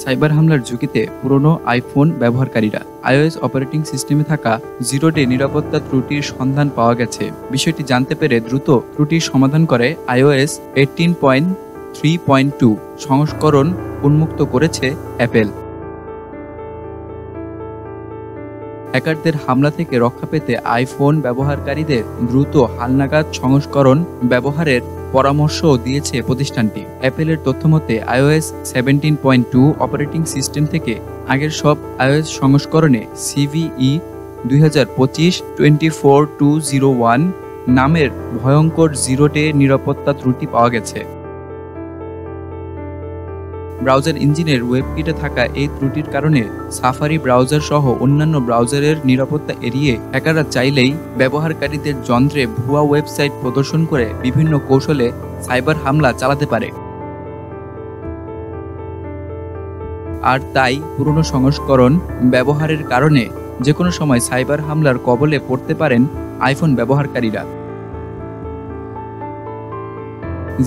Cyber হামলার ঝুঁকিতে পুরনো আইফোন ব্যবহারকারীরা। iOS অপারেটিং সিস্টেমে থাকা জিরো ডে নিরাপত্তা ত্রুটির সন্ধান পাওয়া গেছে। বিষয়টি জানতে পেরে দ্রুত ত্রুটির সমাধান করে iOS 18.3.2 সংস্করণ উন্মুক্ত করেছে অ্যাপেল। হ্যাকারদের হামলা থেকে রক্ষা পেতে আইফোন ব্যবহারকারীদের দ্রুত হালনাগাদ সংস্করণ ব্যবহারের পরামর্শও দিয়েছে প্রতিষ্ঠানটি। অ্যাপেলের তথ্যমতে iOS 17.2 অপারেটিং সিস্টেম থেকে আগের সব iOS সংস্করণে CVE 2025-24201 নামের ভয়ঙ্কর জিরো ডে নিরাপত্তা ত্রুটি পাওয়া গেছে। ব্রাউজার ইঞ্জিনের ওয়েবকিটে থাকা এই ত্রুটির কারণে সাফারি ব্রাউজার সহ অন্যান্য ব্রাউজারের নিরাপত্তা এড়িয়ে হ্যাকাররা চাইলেই ব্যবহারকারীদের যন্ত্রে ভুয়া ওয়েবসাইট প্রদর্শন করে বিভিন্ন কৌশলে সাইবার হামলা চালাতে পারে। আর তাই পুরনো সংস্করণ ব্যবহারের কারণে যে কোনো সময় সাইবার হামলার কবলে পড়তে পারেন আইফোন ব্যবহারকারীরা।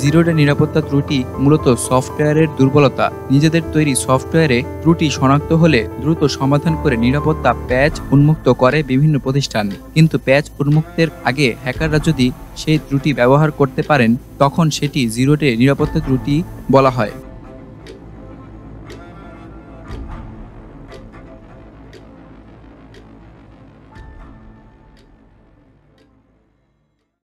জিরো ডে নিরাপত্তা ত্রুটি মূলত সফটওয়্যারের দুর্বলতা। নিজেদের তৈরি সফটওয়্যারে ত্রুটি শনাক্ত হলে দ্রুত সমাধান করে নিরাপত্তা প্যাচ উন্মুক্ত করে বিভিন্ন প্রতিষ্ঠান। কিন্তু প্যাচ উন্মুক্তের আগে হ্যাকাররা যদি সেই ত্রুটি ব্যবহার করতে পারেন তখন সেটি জিরো ডে নিরাপত্তা ত্রুটি বলা হয়।